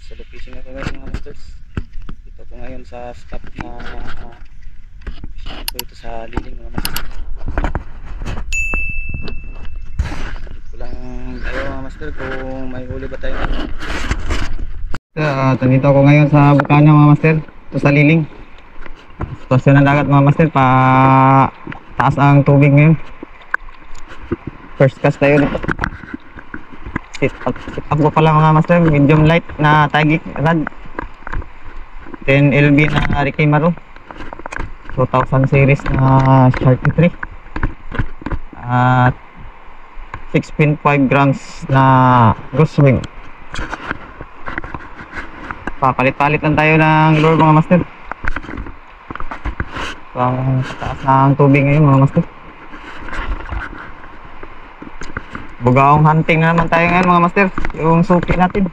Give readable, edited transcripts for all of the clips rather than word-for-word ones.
Sa location ako ngayon mga masters. Dito ko ngayon sa stop na fishing ko ito sa Liling mga masters. Dito lang tayo mga master kung may huli ba tayo. Nandito ako ngayon sa Bukana mga master. Ito sa Liling. Sitwasyon ng dagat mga master, pa taas ang tubig ngayon. First cast tayo dito. Sit up ko pala mga master, medium light na Tagic rod 10 LB na Ricky Maro 2000 series na Sharky 3 at 6.5 grams na Goosewing. Papalit-palit lang tayo ng lure mga master. Ang taas ng tubig ngayon mga master. Bugaong hunting na naman tayo ngayon mga master. Yung suki natin.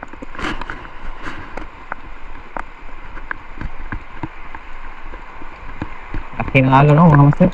Laki ng alo no mga master.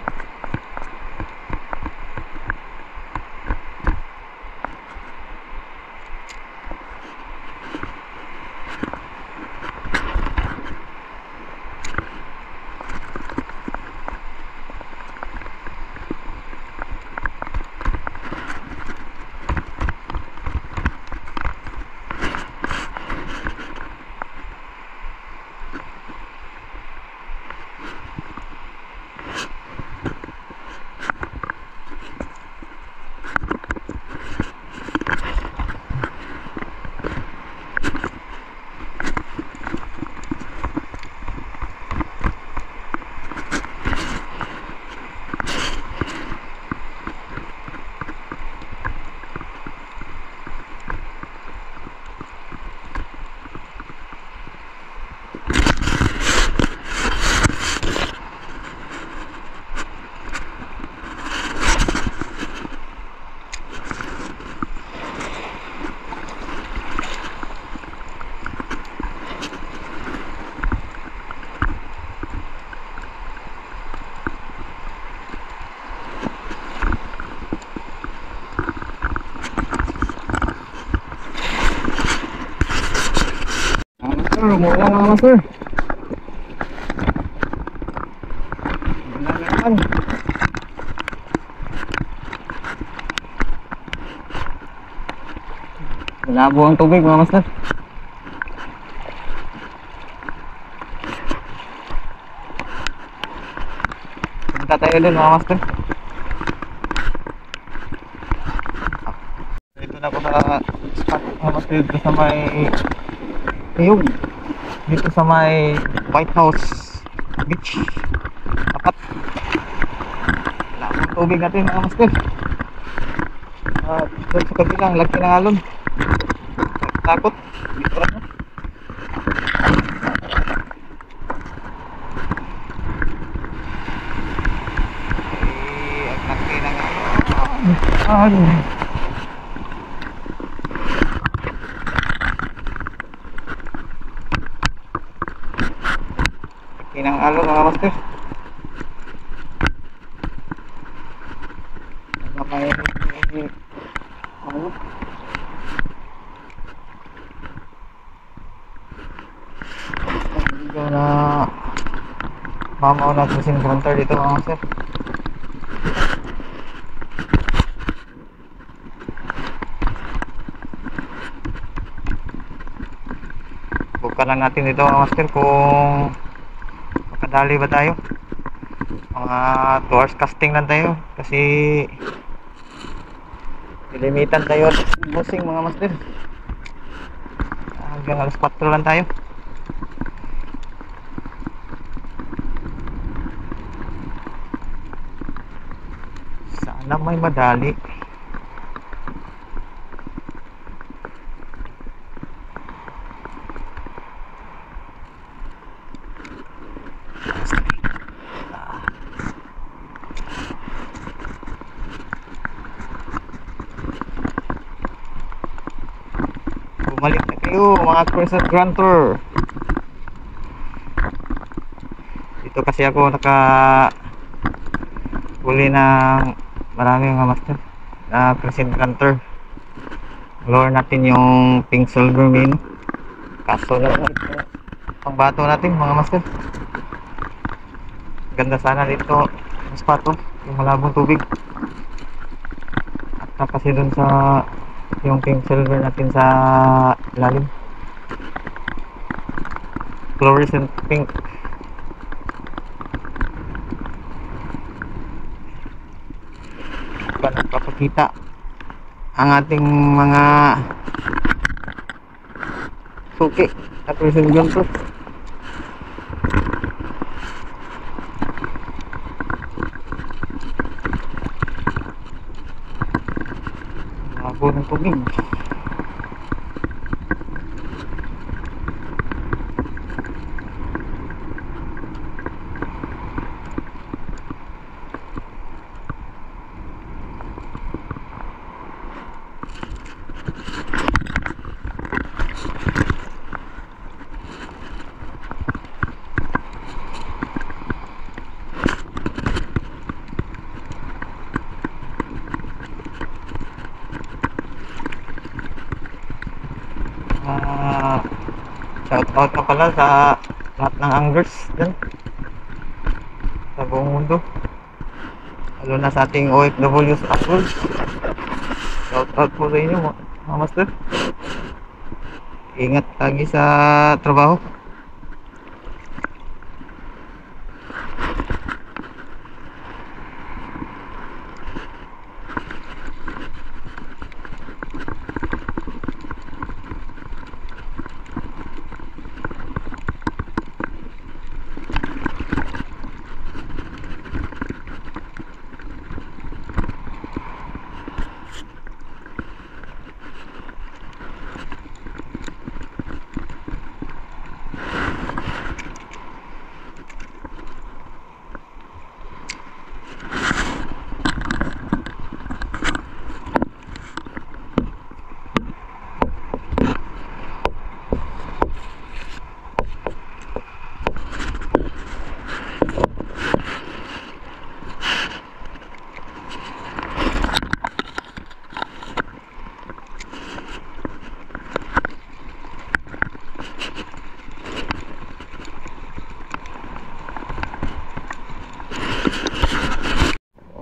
Mula mga master. Malabo ang tubig mga master. Punta tayo dun mga master. Dito na ako sa spot mga master. Dito sa may ayun, dito sa may White House Beach. Apat. Wala akong tubig natin mga master. Doon sa kabilang laki ng alon. Takot. Dito lang. Ang laki ng alon. Ng alon mga master. May ano? Hindi na mamaw na fishing grunter dito mga master. Bukan lang natin dito mga master kung dali ba tayo. Mga 2 hours casting lang tayo kasi limitan tayo at busing mga master. Hanggang alas 4 lang tayo. Sana may madali. Bumalik na kayo mga Crescent Grunter. Dito kasi ako naka huli ng marami mga master na Crescent Grunter. Lure natin yung pink silver mino. Kaso lang ito ang bato natin mga master. Ganda sana dito ang spot oh, yung malabong tubig. At kasi dun sa yung pink silver natin sa ilalim. Fluorescent pink. Ba nagpapakita ang ating mga suki at recent ganito. Labo ng tubig. Shout out na pala sa lahat ng anglers dyan sa buong mundo, lalo na sa ating OFWs as well. Shout out po sa inyo mga master. Ingat lagi sa trabaho.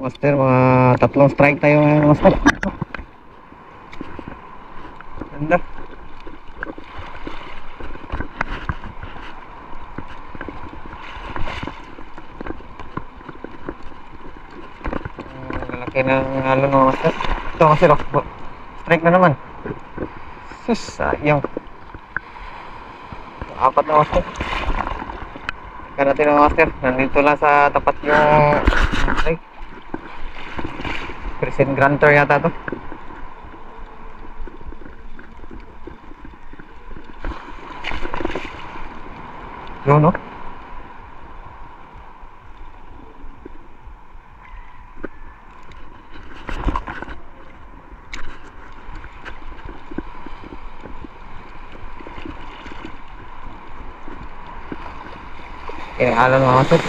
Master, mga tatlong strike tayo ngayon master. Ganda. Lalaki ng halo no master. Ito master, oh. Strike na naman. Sus, sayang. Apat na master. Ika natin na master. Nandito lang sa tapat yung strike. Crescent Grantor yata to. Yun no? Kinahalan mga master.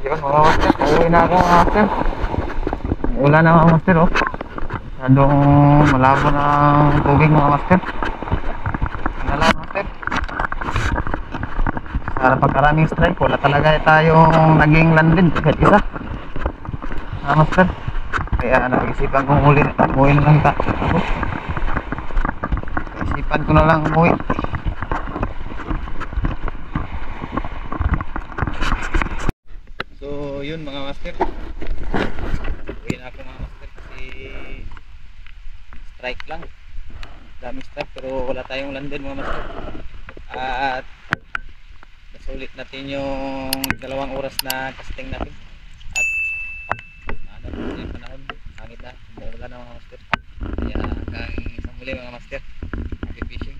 Yun mga master, pauwi na ako mga master. Ulan na mga master oh. Masyadong malabo na ang tubig mga master. Ano lang master, sa pagkaraming strike wala talaga tayong naging landed kahit isa mga master. Kaya nag-isipan kong umuwi na lang ako. Isipan ko na lang umuwi. So yun mga master, uwi na ako mga master kasi strike lang, daming strike pero wala tayong landed mga master. At nasulit natin yung 2 oras na casting natin isda. Umuulan na mga master. Kaya hanggang isang muli mga master. Happy fishing.